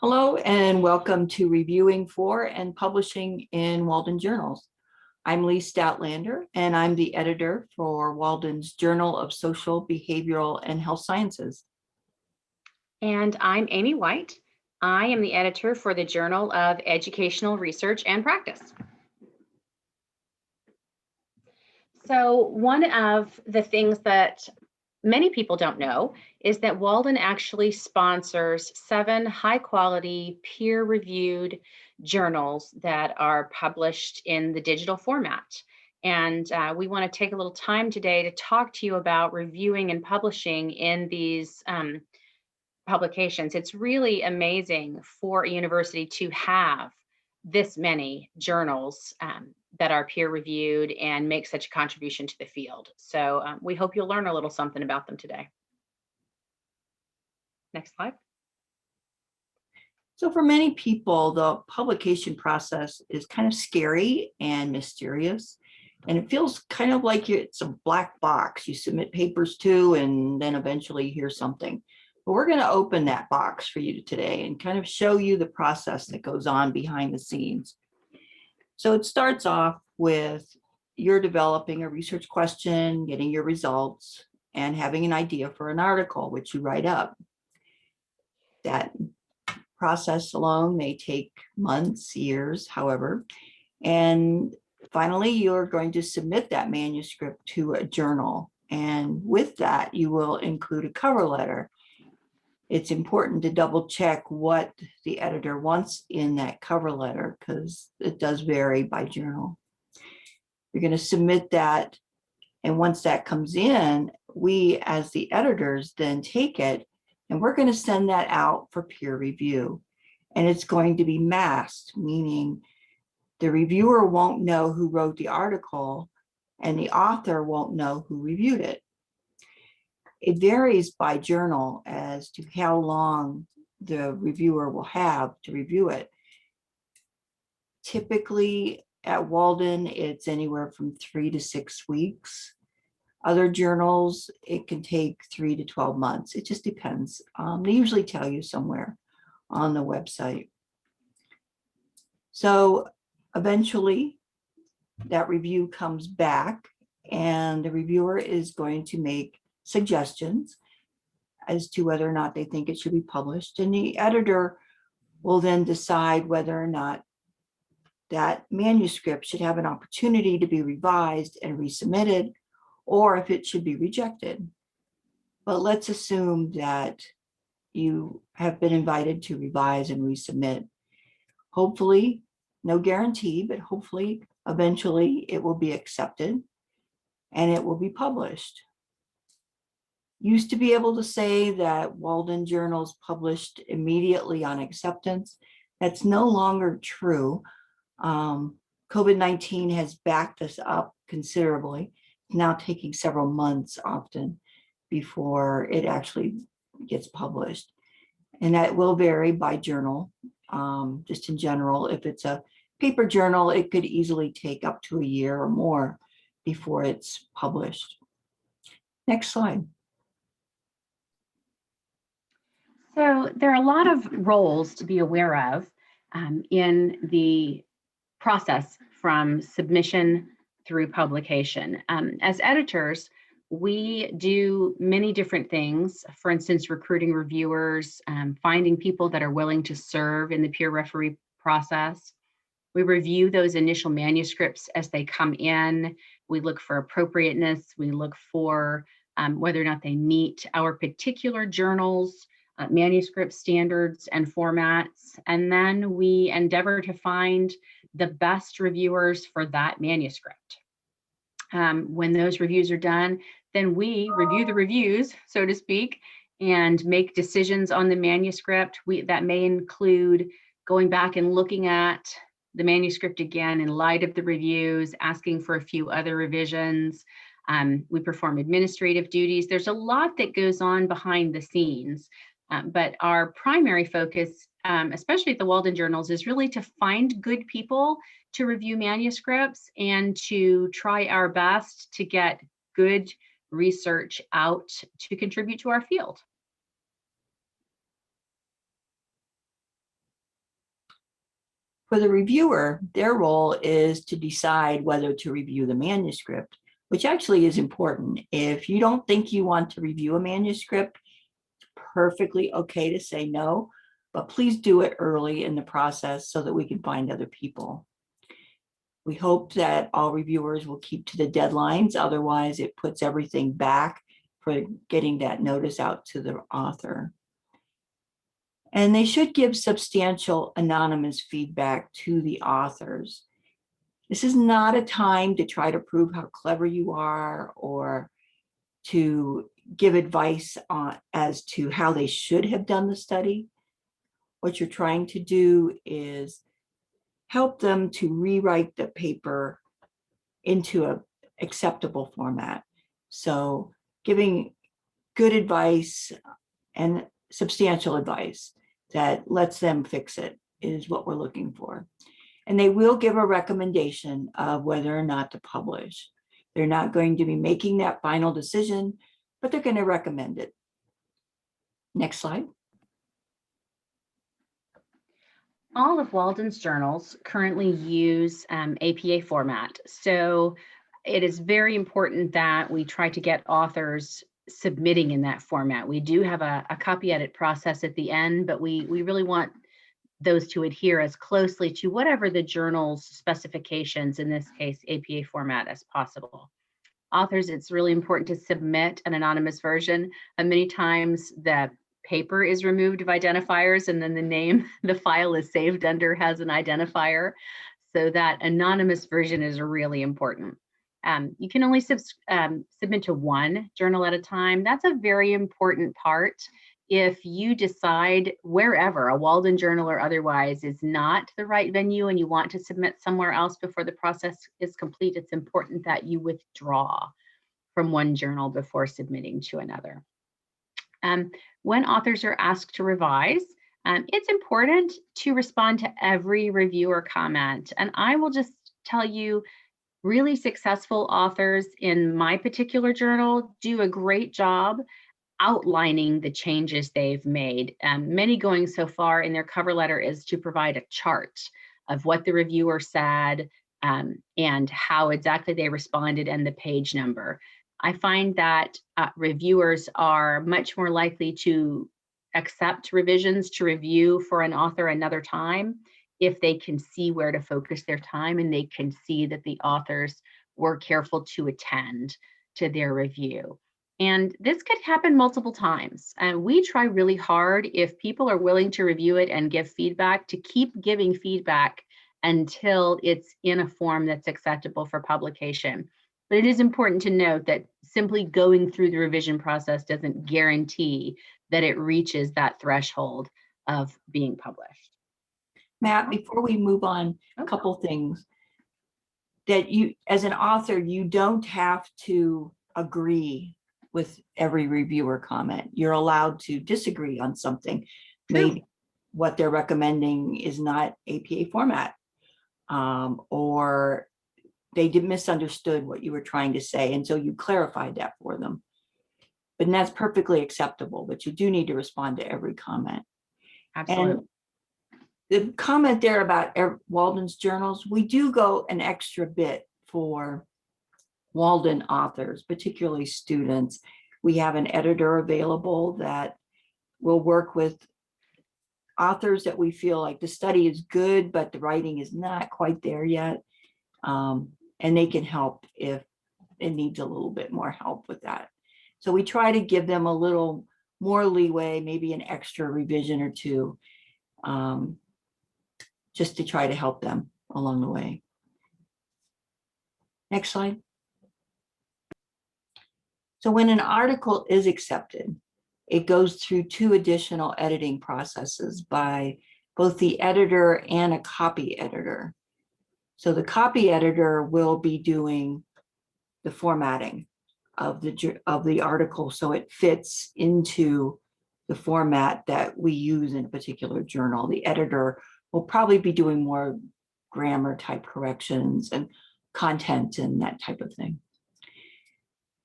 Hello and welcome to Reviewing for and Publishing in Walden Journals. I'm Lee Stadtlander and I'm the editor for Walden's Journal of Social, Behavioral, and Health Sciences. And I'm Amy White. I am the editor for the Journal of Educational Research and Practice. So one of the things that many people don't know is that Walden actually sponsors 7 high-quality, peer-reviewed journals that are published in the digital format. And we want to take a little time today to talk to you about reviewing and publishing in these publications. It's really amazing for a university to have this many journals that are peer-reviewed and make such a contribution to the field. So we hope you'll learn a little something about them today. Next slide. So for many people, the publication process is kind of scary and mysterious. And it feels kind of like it's a black box you submit papers to and then eventually hear something. But we're going to open that box for you today and kind of show you the process that goes on behind the scenes. So it starts off with you're developing a research question, getting your results, and having an idea for an article, which you write up. That process alone may take months, years, however. And finally, you're going to submit that manuscript to a journal. And with that, you will include a cover letter. It's important to double check what the editor wants in that cover letter because it does vary by journal. You're going to submit that. And once that comes in, we as the editors then take it and we're going to send that out for peer review. And it's going to be masked, meaning the reviewer won't know who wrote the article and the author won't know who reviewed it. It varies by journal as to how long the reviewer will have to review it. Typically at Walden, it's anywhere from 3 to 6 weeks. Other journals, it can take 3 to 12 months. It just depends. They usually tell you somewhere on the website. So eventually that review comes back and the reviewer is going to make suggestions as to whether or not they think it should be published. And the editor will then decide whether or not that manuscript should have an opportunity to be revised and resubmitted, or if it should be rejected. But let's assume that you have been invited to revise and resubmit. Hopefully, no guarantee, but hopefully, eventually it will be accepted and it will be published. Used to be able to say that Walden journals published immediately on acceptance. That's no longer true. COVID-19 has backed us up considerably. It's now taking several months often before it actually gets published. And that will vary by journal. Just in general, if it's a paper journal, it could easily take up to a year or more before it's published. Next slide. So there are a lot of roles to be aware of in the process from submission through publication. As editors, we do many different things. For instance, recruiting reviewers, finding people that are willing to serve in the peer referee process. We review those initial manuscripts as they come in. We look for appropriateness. We look for whether or not they meet our particular journal's manuscript standards and formats. And then we endeavor to find the best reviewers for that manuscript. When those reviews are done, then we review the reviews, so to speak, and make decisions on the manuscript. That may include going back and looking at the manuscript again in light of the reviews, asking for a few other revisions. We perform administrative duties. There's a lot that goes on behind the scenes, but our primary focus, especially at the Walden Journals, is really to find good people to review manuscripts and to try our best to get good research out to contribute to our field. For the reviewer, their role is to decide whether to review the manuscript, which actually is important. If you don't think you want to review a manuscript, perfectly okay to say no, but please do it early in the process so that we can find other people. We hope that all reviewers will keep to the deadlines. Otherwise, it puts everything back for getting that notice out to the author. And they should give substantial anonymous feedback to the authors. This is not a time to try to prove how clever you are or to give advice on as to how they should have done the study. What you're trying to do is help them to rewrite the paper into an acceptable format. So giving good advice and substantial advice that lets them fix it is what we're looking for. And they will give a recommendation of whether or not to publish. They're not going to be making that final decision, but they're going to recommend it. Next slide. All of Walden's journals currently use APA format. So it is very important that we try to get authors submitting in that format. We do have a copy edit process at the end, but we really want those to adhere as closely to whatever the journal's specifications, in this case, APA format, as possible. Authors, it's really important to submit an anonymous version. Many times the paper is removed of identifiers and then the name the file is saved under has an identifier. So that anonymous version is really important. You can only submit to one journal at a time. That's a very important part. If you decide wherever, a Walden journal or otherwise, is not the right venue and you want to submit somewhere else before the process is complete, it's important that you withdraw from one journal before submitting to another. When authors are asked to revise, it's important to respond to every reviewer comment. And I will just tell you, really successful authors in my particular journal do a great job outlining the changes they've made. Many going so far in their cover letter is to provide a chart of what the reviewer said and how exactly they responded and the page number. I find that reviewers are much more likely to accept revisions to review for an author another time if they can see where to focus their time and they can see that the authors were careful to attend to their review. And this could happen multiple times. And we try really hard, if people are willing to review it and give feedback, to keep giving feedback until it's in a form that's acceptable for publication. But it is important to note that simply going through the revision process doesn't guarantee that it reaches that threshold of being published. Matt, before we move on, a couple things that you, as an author, you don't have to agree with every reviewer comment. You're allowed to disagree on something. Maybe what they're recommending is not APA format, or they misunderstood what you were trying to say, and so you clarified that for them. But that's perfectly acceptable, but you do need to respond to every comment. Absolutely. And the comment there about Walden's journals, we do go an extra bit for Walden authors, particularly students. We have an editor available that will work with authors that we feel like the study is good, but the writing is not quite there yet. And they can help if it needs a little bit more help with that. So we try to give them a little more leeway, maybe an extra revision or two, just to try to help them along the way. Next slide. So when an article is accepted, it goes through 2 additional editing processes by both the editor and a copy editor. So the copy editor will be doing the formatting of the article so it fits into the format that we use in a particular journal. The editor will probably be doing more grammar type corrections and content and that type of thing.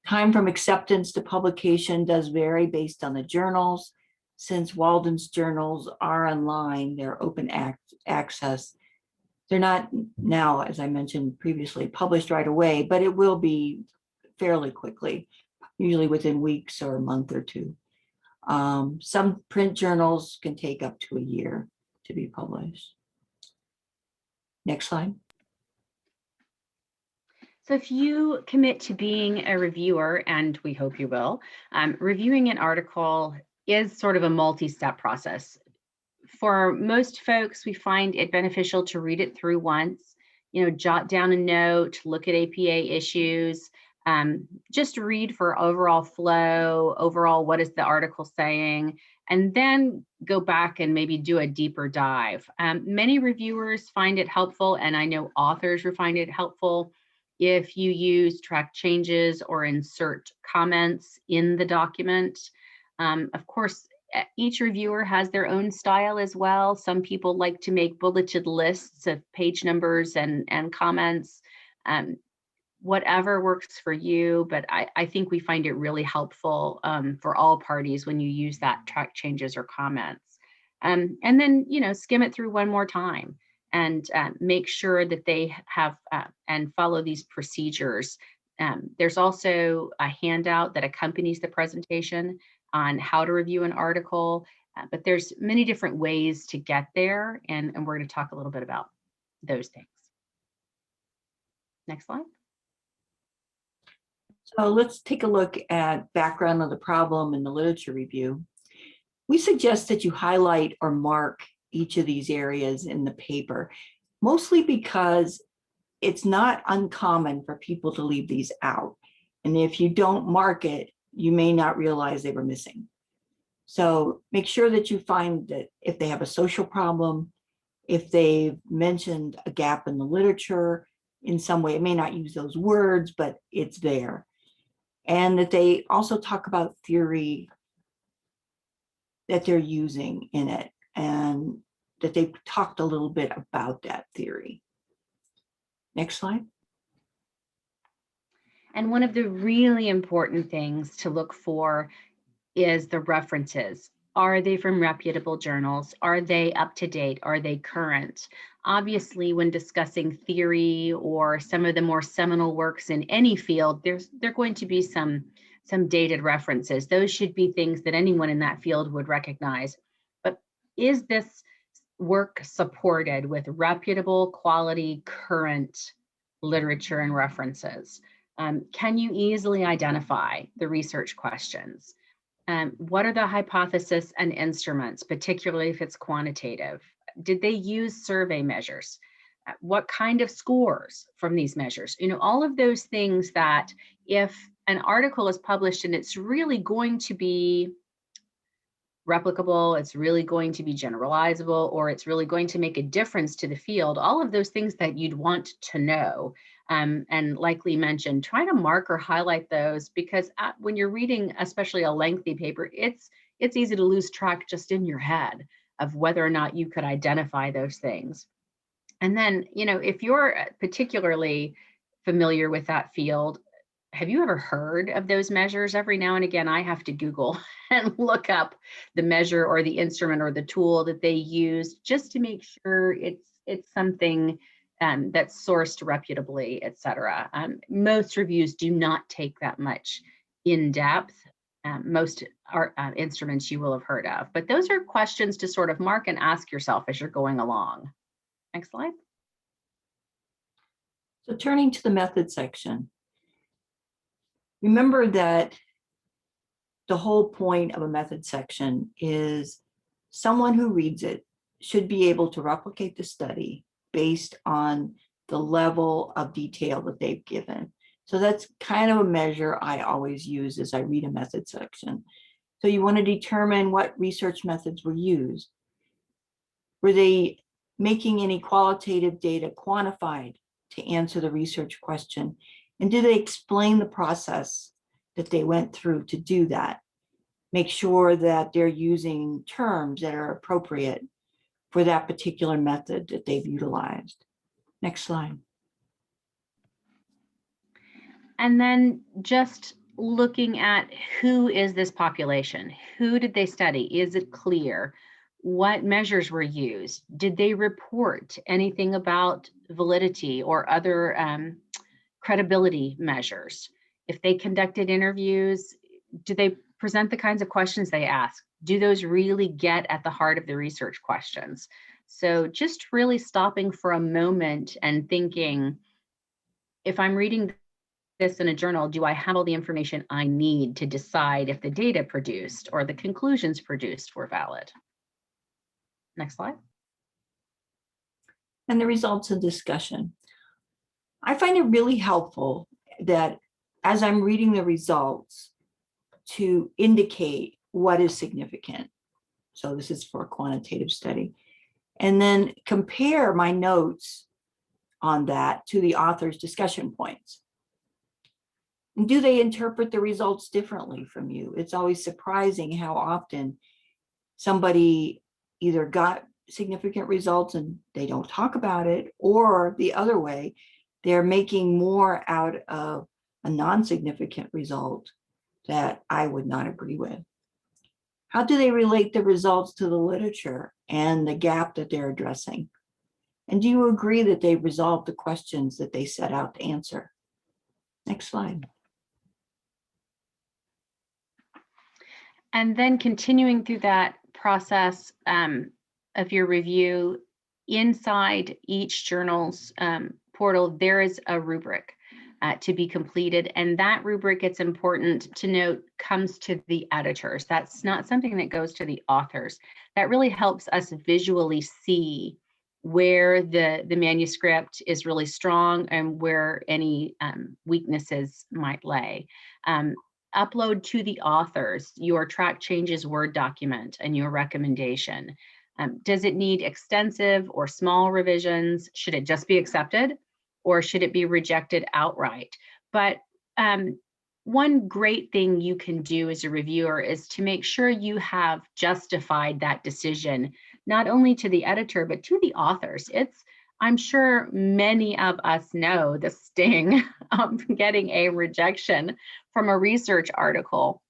Time from acceptance to publication does vary based on the journals. Since Walden's journals are online, they're open access. They're not now, as I mentioned previously, published right away, but it will be fairly quickly, usually within weeks or a month or two. Some print journals can take up to a year to be published. Next slide. So if you commit to being a reviewer, and we hope you will, reviewing an article is sort of a multi-step process. For most folks, we find it beneficial to read it through once, jot down a note, look at APA issues, just read for overall flow, overall what is the article saying, and then go back and maybe do a deeper dive. Many reviewers find it helpful, and I know authors will find it helpful if you use track changes or insert comments in the document. Of course, each reviewer has their own style as well. Some people like to make bulleted lists of page numbers and comments. Whatever works for you, but I think we find it really helpful for all parties when you use that track changes or comments. And then, skim it through one more time and make sure that they have and follow these procedures. There's also a handout that accompanies the presentation on how to review an article, but there's many different ways to get there, and we're going to talk a little bit about those things. Next slide. So let's take a look at background of the problem in the literature review. We suggest that you highlight or mark each of these areas in the paper, mostly because it's not uncommon for people to leave these out. And if you don't mark it, you may not realize they were missing. So make sure that you find that if they have a social problem, if they've mentioned a gap in the literature in some way, it may not use those words, but it's there. And that they also talk about theory that they're using in it, and that they've talked a little bit about that theory. Next slide. And one of the really important things to look for is the references. Are they from reputable journals? Are they up to date? Are they current? Obviously, when discussing theory or some of the more seminal works in any field, there are going to be some dated references. Those should be things that anyone in that field would recognize. But is this work supported with reputable, quality, current literature and references? Can you easily identify the research questions? What are the hypotheses and instruments, particularly if it's quantitative? Did they use survey measures? What kind of scores from these measures? All of those things that if an article is published and it's really going to be replicable, it's really going to be generalizable, or it's really going to make a difference to the field, all of those things that you'd want to know. And like Lee mentioned, try to mark or highlight those, because when you're reading, especially a lengthy paper, it's easy to lose track just in your head of whether or not you could identify those things. And then, if you're particularly familiar with that field, have you ever heard of those measures? Every now and again, I have to Google and look up the measure or the instrument or the tool that they use, just to make sure it's something that's sourced reputably, et cetera. Most reviews do not take that much in depth. Most are instruments you will have heard of, but those are questions to sort of mark and ask yourself as you're going along. Next slide. So turning to the method section, remember that the whole point of a method section is someone who reads it should be able to replicate the study based on the level of detail that they've given. So that's kind of a measure I always use as I read a method section. So you want to determine what research methods were used. Were they making any qualitative data quantified to answer the research question? And do they explain the process that they went through to do that? Make sure that they're using terms that are appropriate for that particular method that they've utilized. Next slide. And then just looking at who is this population? Who did they study? Is it clear? What measures were used? Did they report anything about validity or other credibility measures? If they conducted interviews, do they present the kinds of questions they ask? Do those really get at the heart of the research questions? So just really stopping for a moment and thinking, if I'm reading this in a journal, do I have all the information I need to decide if the data produced or the conclusions produced were valid? Next slide. And the results of discussion. I find it really helpful that as I'm reading the results to indicate what is significant. So this is for a quantitative study. And then compare my notes on that to the author's discussion points. And do they interpret the results differently from you? It's always surprising how often somebody either got significant results and they don't talk about it, or the other way, they're making more out of a non-significant result that I would not agree with. How do they relate the results to the literature and the gap that they're addressing? And do you agree that they resolved the questions that they set out to answer? Next slide. And then continuing through that process of your review, inside each journal's portal, there is a rubric to be completed. And that rubric, it's important to note, comes to the editors. That's not something that goes to the authors. That really helps us visually see where the manuscript is really strong and where any weaknesses might lay. Upload to the authors your track changes Word document and your recommendation. Does it need extensive or small revisions? Should it just be accepted, or should it be rejected outright? But one great thing you can do as a reviewer is to make sure you have justified that decision, not only to the editor, but to the authors. I'm sure many of us know the sting of getting a rejection from a research article.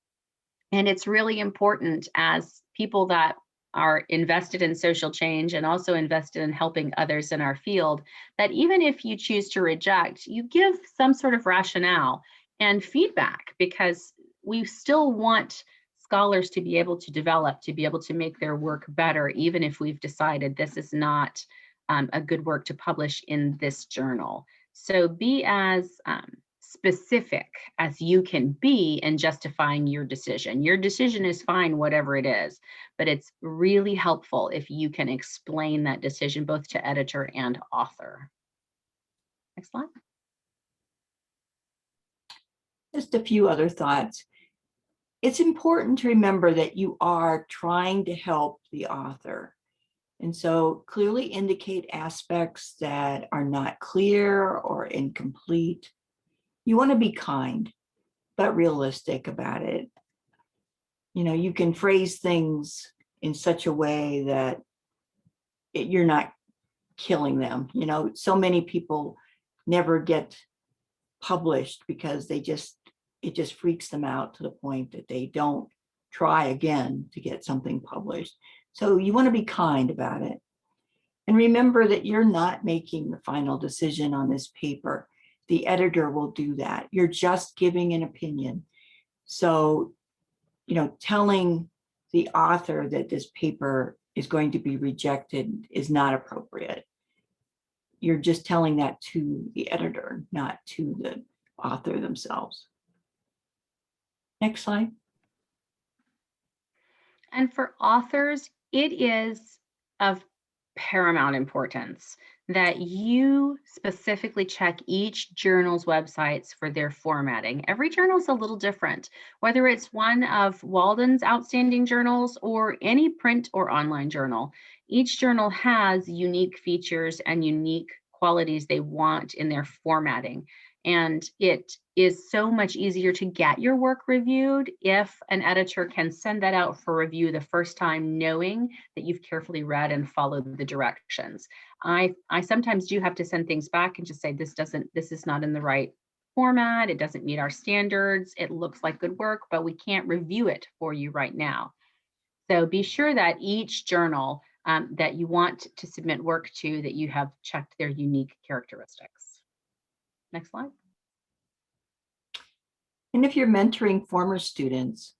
And it's really important, as people that are invested in social change and also invested in helping others in our field, that even if you choose to reject, you give some sort of rationale and feedback, because we still want scholars to be able to develop, to be able to make their work better, even if we've decided this is not a good work to publish in this journal. So be as specific as you can be in justifying your decision. Your decision is fine, whatever it is, but it's really helpful if you can explain that decision both to editor and author. Next slide. Just a few other thoughts. It's important to remember that you are trying to help the author. And so clearly indicate aspects that are not clear or incomplete. You want to be kind, but realistic about it. You know, you can phrase things in such a way that you're not killing them. You know, so many people never get published because it just freaks them out to the point that they don't try again to get something published. So you want to be kind about it. And remember that you're not making the final decision on this paper. The editor will do that. You're just giving an opinion. So, you know, telling the author that this paper is going to be rejected is not appropriate. You're just telling that to the editor, not to the author themselves. Next slide. And for authors, it is of paramount importance that you specifically check each journal's websites for their formatting. Every journal is a little different, whether it's one of Walden's outstanding journals or any print or online journal. Each journal has unique features and unique qualities they want in their formatting. And it is so much easier to get your work reviewed if an editor can send that out for review the first time, knowing that you've carefully read and followed the directions. I sometimes do have to send things back and just say, this is not in the right format. It doesn't meet our standards. It looks like good work, but we can't review it for you right now. So be sure that each journal that you want to submit work to, that you have checked their unique characteristics. Next slide. And if you're mentoring former students,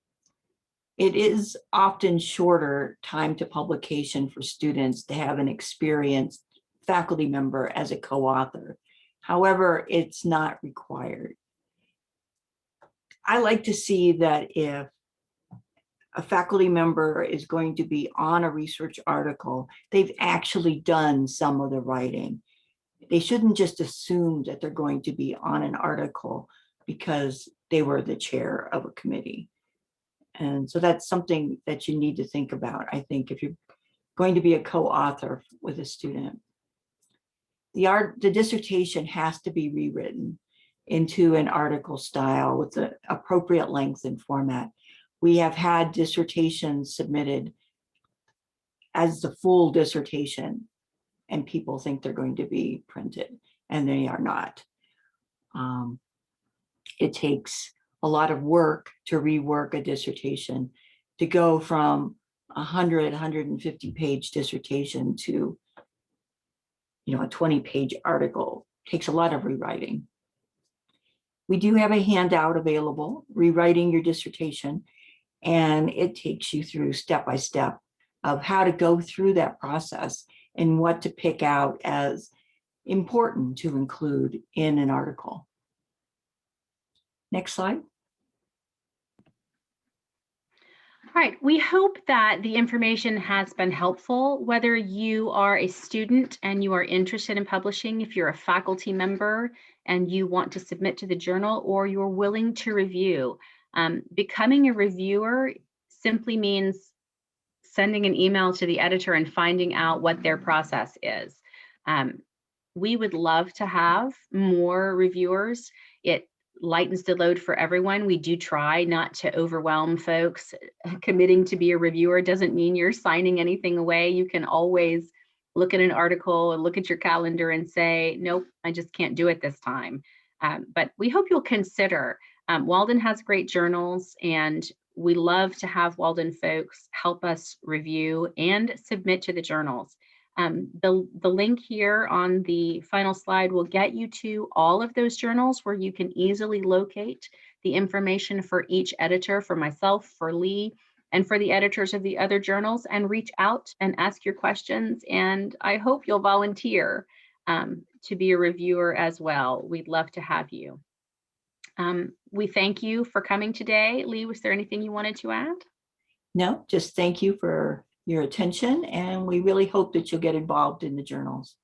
it is often shorter time to publication for students to have an experienced faculty member as a co-author. However, it's not required. I like to see that if a faculty member is going to be on a research article, they've actually done some of the writing. They shouldn't just assume that they're going to be on an article because they were the chair of a committee. And so that's something that you need to think about, I think, if you're going to be a co-author with a student. The dissertation has to be rewritten into an article style with the appropriate length and format. We have had dissertations submitted as the full dissertation, and people think they're going to be printed, and they are not. It takes a lot of work to rework a dissertation, to go from 100, 150 page dissertation to, a 20-page article. It takes a lot of rewriting. We do have a handout available, Rewriting Your Dissertation, and it takes you through step by step of how to go through that process and what to pick out as important to include in an article. Next slide. All right, we hope that the information has been helpful, whether you are a student and you are interested in publishing, if you're a faculty member and you want to submit to the journal, or you're willing to review. Becoming a reviewer simply means sending an email to the editor and finding out what their process is. We would love to have more reviewers. It lightens the load for everyone. We do try not to overwhelm folks. Committing to be a reviewer doesn't mean you're signing anything away. You can always look at an article and look at your calendar and say, nope, I just can't do it this time. But we hope you'll consider. Walden has great journals, and we love to have Walden folks help us review and submit to the journals. The link here on the final slide will get you to all of those journals where you can easily locate the information for each editor, for myself, for Lee, and for the editors of the other journals, and reach out and ask your questions. And I hope you'll volunteer to be a reviewer as well. We'd love to have you. We thank you for coming today. Lee, was there anything you wanted to add? No, just thank you for your attention, and we really hope that you'll get involved in the journals.